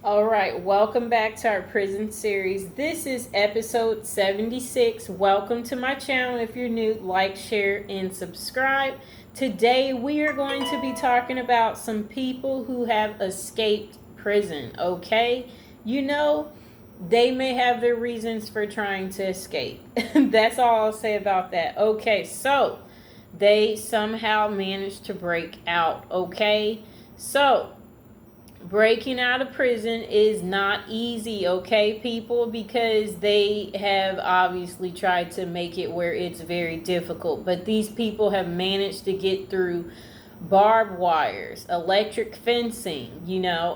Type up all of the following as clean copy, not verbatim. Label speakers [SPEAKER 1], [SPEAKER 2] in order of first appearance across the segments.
[SPEAKER 1] All right, welcome back to our prison series. This is episode 76. Welcome to my channel. If you're new, like, share, and subscribe. Today we are going to be talking about some people who have escaped prison, okay? You know, they may have their reasons for trying to escape. That's all I'll say about that. Okay, so they somehow managed to break out, okay? So breaking out of prison is not easy, okay, people, because they have obviously tried to make it where it's very difficult. But these people have managed to get through barbed wires, electric fencing,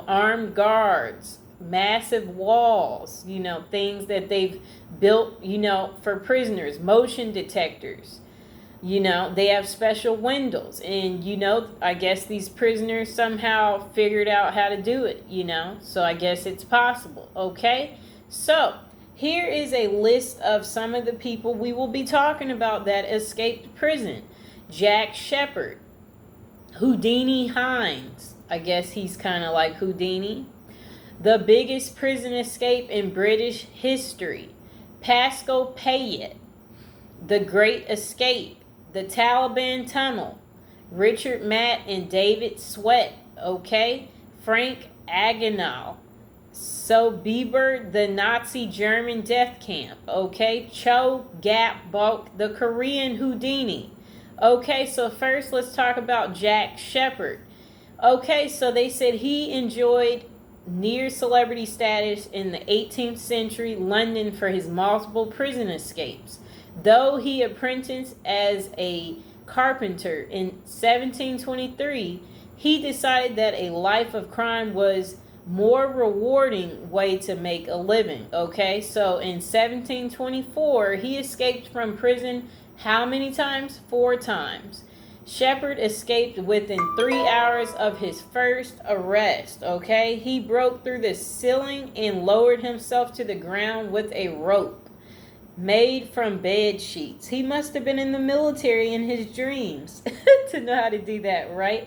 [SPEAKER 1] armed guards, massive walls, things that they've built, for prisoners, motion detectors. They have special windows, and I guess these prisoners somehow figured out how to do it, so I guess it's possible. Okay, so here is a list of some of the people we will be talking about that escaped prison. Jack Shepherd, Houdini Hines, I guess he's kind of like Houdini. The biggest prison escape in British history, Pascal Payet. The Great Escape, the Taliban Tunnel, Richard Matt and David Sweat, okay? Frank Aguinaldo, Sobibor, the Nazi German death camp, okay? Cho Gap Bok, the Korean Houdini. Okay, so first let's talk about Jack Shepherd. Okay, so they said he enjoyed near celebrity status in the 18th century London for his multiple prison escapes. Though he apprenticed as a carpenter in 1723, he decided that a life of crime was more rewarding way to make a living. Okay, so in 1724, he escaped from prison how many times? 4 times. Shepherd escaped within 3 hours of his first arrest. Okay, he broke through the ceiling and lowered himself to the ground with a rope made from bed sheets. He must have been in the military in his dreams to know how to do that, right?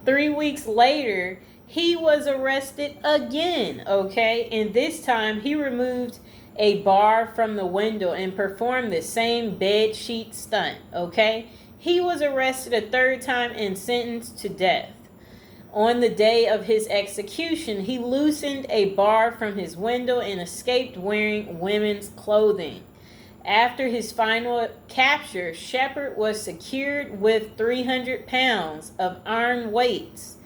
[SPEAKER 1] 3 weeks later, he was arrested again, okay? And this time, he removed a bar from the window and performed the same bed sheet stunt, okay? He was arrested a 3rd time and sentenced to death. On the day of his execution, he loosened a bar from his window and escaped wearing women's clothing. After his final capture, Shepherd was secured with 300 pounds of iron weights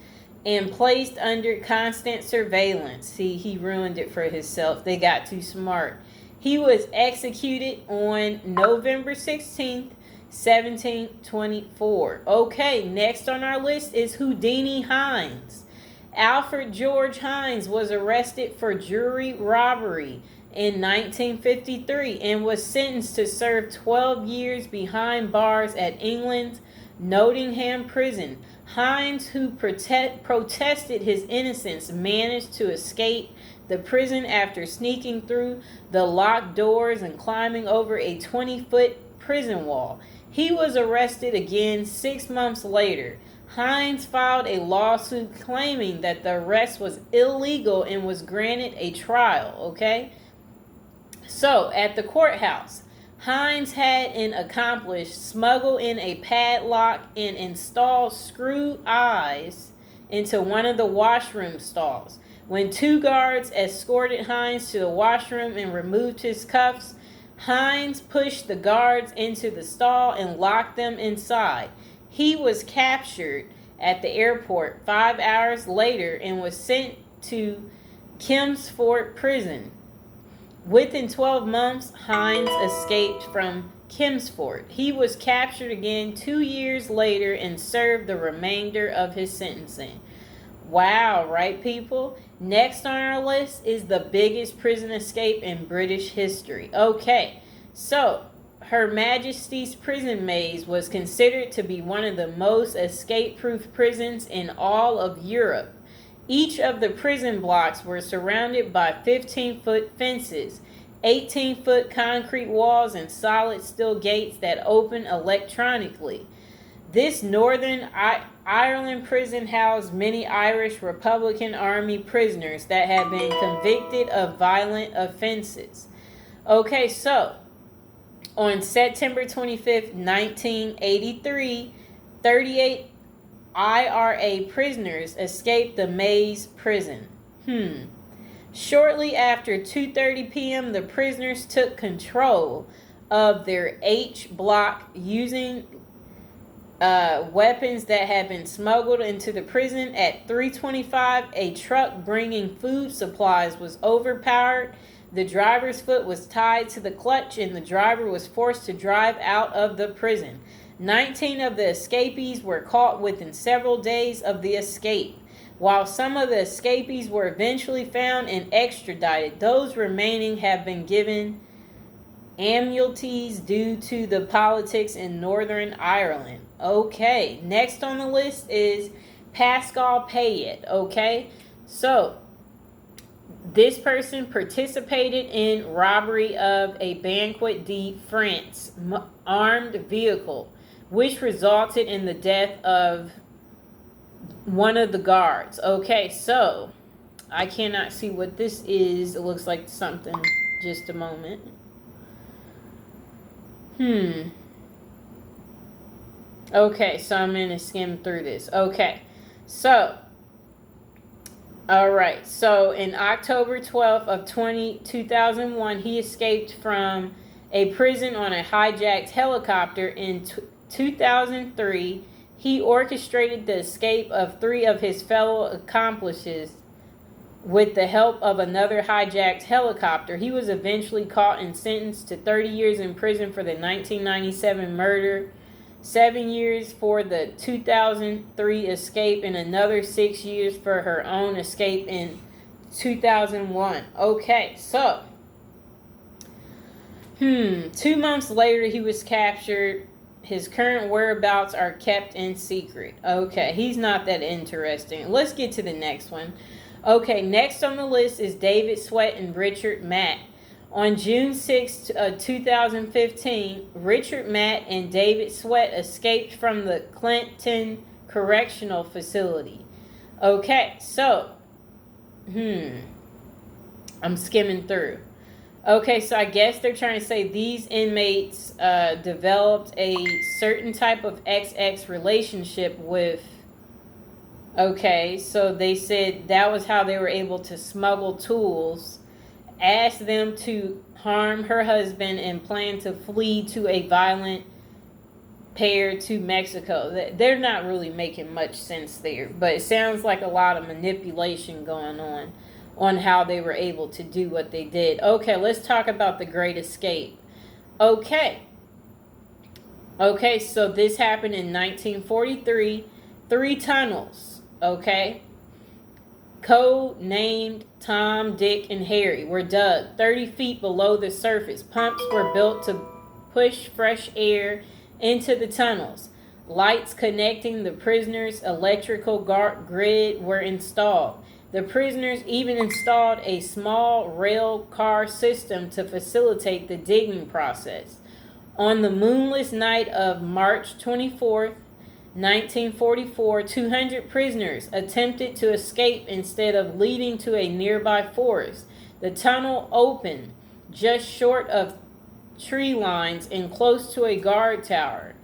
[SPEAKER 1] and placed under constant surveillance. See, he ruined it for himself. They got too smart. He was executed on November 16th, 1724. Okay, next on our list is Houdini Hines. Alfred George Hines was arrested for jewelry robbery in 1953 and was sentenced to serve 12 years behind bars at England's Nottingham prison. Hines, who protested his innocence, managed to escape the prison after sneaking through the locked doors and climbing over a 20-foot prison wall. He was arrested again 6 months later. Hines filed a lawsuit claiming that the arrest was illegal and was granted a trial, okay? So, at the courthouse, Hines had an accomplice smuggle in a padlock and install screw eyes into one of the washroom stalls. When 2 guards escorted Hines to the washroom and removed his cuffs, Hines pushed the guards into the stall and locked them inside. He was captured at the airport 5 hours later and was sent to Chelmsford prison. Within 12 months, Hines escaped from Chelmsford. He was captured again 2 years later and served the remainder of his sentencing. Wow, right, people? Next on our list is the biggest prison escape in British history. Okay, so Her Majesty's Prison Maze was considered to be one of the most escape-proof prisons in all of Europe. Each of the prison blocks were surrounded by 15-foot fences, 18-foot concrete walls, and solid steel gates that open electronically. This Northern Ireland prison housed many Irish Republican Army prisoners that had been convicted of violent offenses. Okay, so on September 25th, 1983, 38 IRA prisoners escaped the Maze prison. Shortly after 2:30 p.m., the prisoners took control of their H block using weapons that had been smuggled into the prison. At 3:25, a truck bringing food supplies was overpowered. The driver's foot was tied to the clutch and the driver was forced to drive out of the prison. 19 of the escapees were caught within several days of the escape. While some of the escapees were eventually found and extradited, those remaining have been given amnesties due to the politics in Northern Ireland. Okay, next on the list is Pascal Payet. Okay, so this person participated in robbery of a Banquet de France armed vehicle, which resulted in the death of one of the guards. Okay, so I cannot see what this is. It looks like something. Just a moment. Okay, so I'm going to skim through this. Okay, so alright, so in October 12th of 2001, he escaped from a prison on a hijacked helicopter. In 2003, he orchestrated the escape of 3 of his fellow accomplices with the help of another hijacked helicopter. He was eventually caught and sentenced to 30 years in prison for the 1997 murder, 7 years for the 2003 escape, and another 6 years for her own escape in 2001. Okay, so 2 months later, he was captured. His current whereabouts are kept in secret. Okay, he's not that interesting. Let's get to the next one. Okay, next on the list is David Sweat and Richard Matt. On June 6, 2015, Richard Matt and David Sweat escaped from the Clinton Correctional Facility. Okay, so, I'm skimming through. Okay, so I guess they're trying to say these inmates developed a certain type of XX relationship with... Okay, so they said that was how they were able to smuggle tools, asked them to harm her husband, and planned to flee to a violent pair to Mexico. They're not really making much sense there, but it sounds like a lot of manipulation going on how they were able to do what they did. Okay, let's talk about the Great Escape. Okay, so this happened in 1943. 3 tunnels. Okay, code-named Tom, Dick, and Harry, were dug 30 feet below the surface. Pumps were built to push fresh air into the tunnels. Lights connecting the prisoners' electrical grid were installed. The prisoners even installed a small rail car system to facilitate the digging process. On the moonless night of March 24th, 1944, 200 prisoners attempted to escape instead of leading to a nearby forest. The tunnel opened just short of tree lines and close to a guard tower.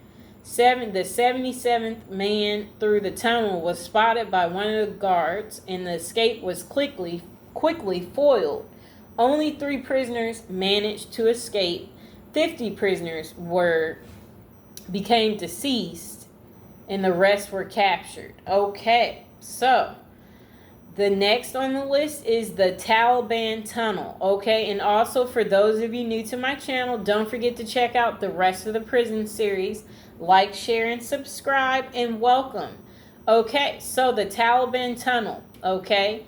[SPEAKER 1] The 77th man through the tunnel was spotted by one of the guards, and the escape was quickly foiled. Only 3 prisoners managed to escape. 50 prisoners became deceased, and the rest were captured. Okay, so the next on the list is the Taliban Tunnel. Okay, and also for those of you new to my channel, don't forget to check out the rest of the prison series. Like, share, and subscribe, and welcome. Okay, so the Taliban Tunnel. Okay,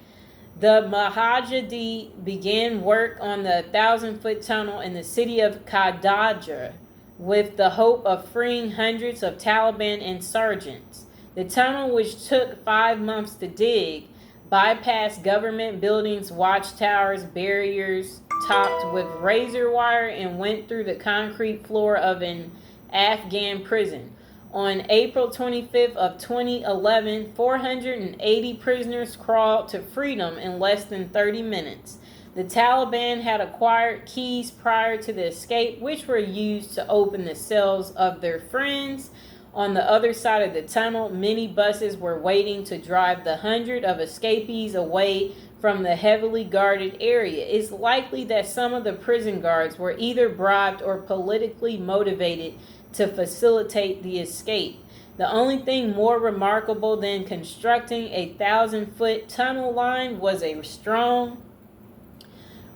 [SPEAKER 1] the Mujahideen began work on the 1,000-foot tunnel in the city of Kadaja, with the hope of freeing hundreds of Taliban insurgents. The tunnel, which took 5 months to dig, bypassed government buildings, watchtowers, barriers topped with razor wire, and went through the concrete floor of an Afghan prison. On April 25th of 2011, 480 prisoners crawled to freedom in less than 30 minutes. The Taliban had acquired keys prior to the escape, which were used to open the cells of their friends. On the other side of the tunnel, many buses were waiting to drive the hundred of escapees away from the heavily guarded area. It's likely that some of the prison guards were either bribed or politically motivated to facilitate the escape. The only thing more remarkable than constructing a 1,000-foot tunnel line was a strong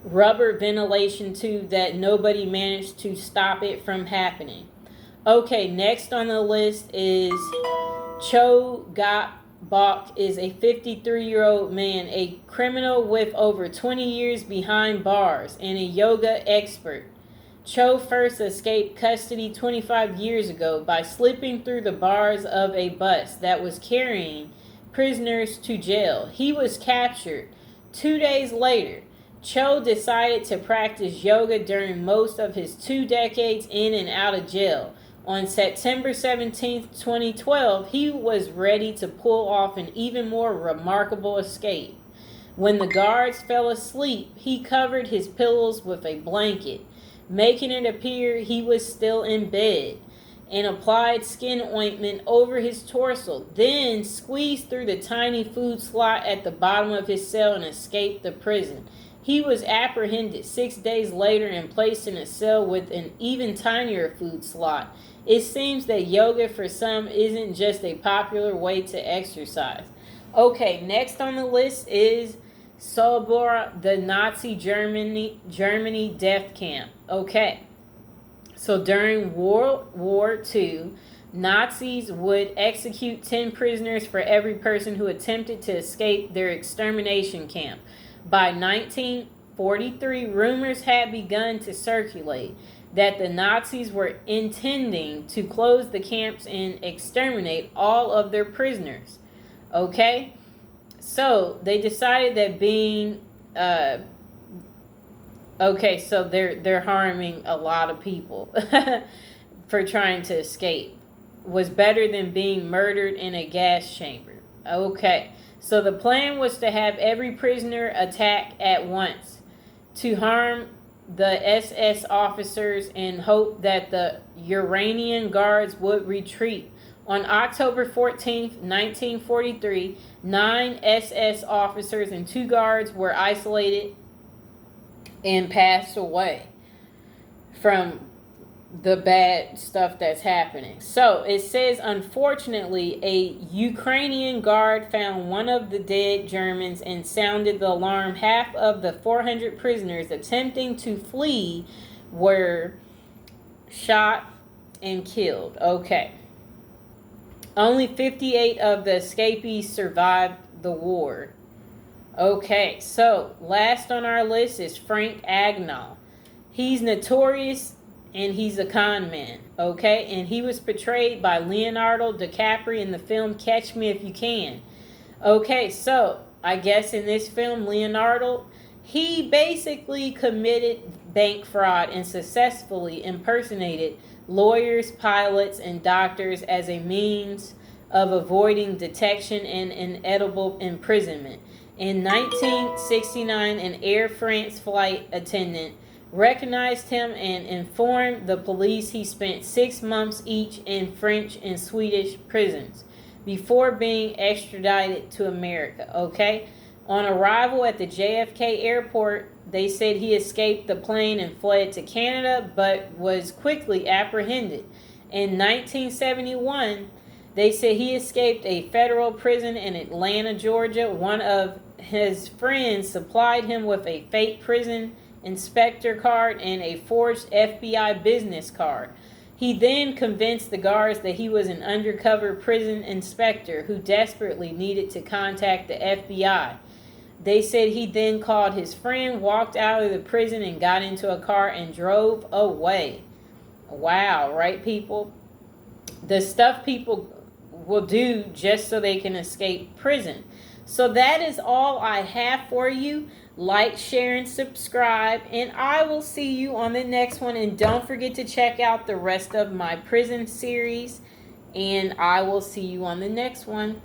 [SPEAKER 1] rubber ventilation tube that nobody managed to stop it from happening. Okay, next on the list is Cho Bok is a 53-year-old man, a criminal with over 20 years behind bars, and a yoga expert. Cho first escaped custody 25 years ago by slipping through the bars of a bus that was carrying prisoners to jail. He was captured 2 days later. Cho decided to practice yoga during most of his 2 decades in and out of jail. On September 17, 2012, he was ready to pull off an even more remarkable escape. When the guards fell asleep, he covered his pillows with a blanket, making it appear he was still in bed, and applied skin ointment over his torso, then squeezed through the tiny food slot at the bottom of his cell and escaped the prison. He was apprehended 6 days later and placed in a cell with an even tinier food slot. It seems that yoga for some isn't just a popular way to exercise. Okay, next on the list is Sobibor, the Nazi Germany death camp. Okay, so during World War II, Nazis would execute 10 prisoners for every person who attempted to escape their extermination camp. By 1943, rumors had begun to circulate that the Nazis were intending to close the camps and exterminate all of their prisoners. Okay? So they decided that being so they're harming a lot of people for trying to escape was better than being murdered in a gas chamber. Okay. So the plan was to have every prisoner attack at once, to harm the SS officers and hope that the Iranian guards would retreat. On October 14th, 1943, 9 SS officers and 2 guards were isolated and passed away from the bad stuff that's happening. So it says, unfortunately, a Ukrainian guard found one of the dead Germans and sounded the alarm. Half of the 400 prisoners attempting to flee were shot and killed. Okay. Only 58 of the escapees survived the war. Okay, so last on our list is Frank Agnall. He's notorious and he's a con man, okay? And he was portrayed by Leonardo DiCaprio in the film Catch Me If You Can. Okay, so I guess in this film, Leonardo, he basically committed bank fraud and successfully impersonated lawyers, pilots, and doctors as a means of avoiding detection and inevitable imprisonment. In 1969, an Air France flight attendant recognized him and informed the police he spent 6 months each in French and Swedish prisons before being extradited to America, okay? On arrival at the JFK airport, they said he escaped the plane and fled to Canada, but was quickly apprehended. In 1971, they said he escaped a federal prison in Atlanta, Georgia. One of his friends supplied him with a fake prison inspector card and a forged FBI business card. He then convinced the guards that he was an undercover prison inspector who desperately needed to contact the FBI. They said he then called his friend, walked out of the prison, and got into a car and drove away. Wow, right, people? The stuff people will do just so they can escape prison. So that is all I have for you. Like, share, and subscribe, and I will see you on the next one. And don't forget to check out the rest of my prison series. and I will see you on the next one.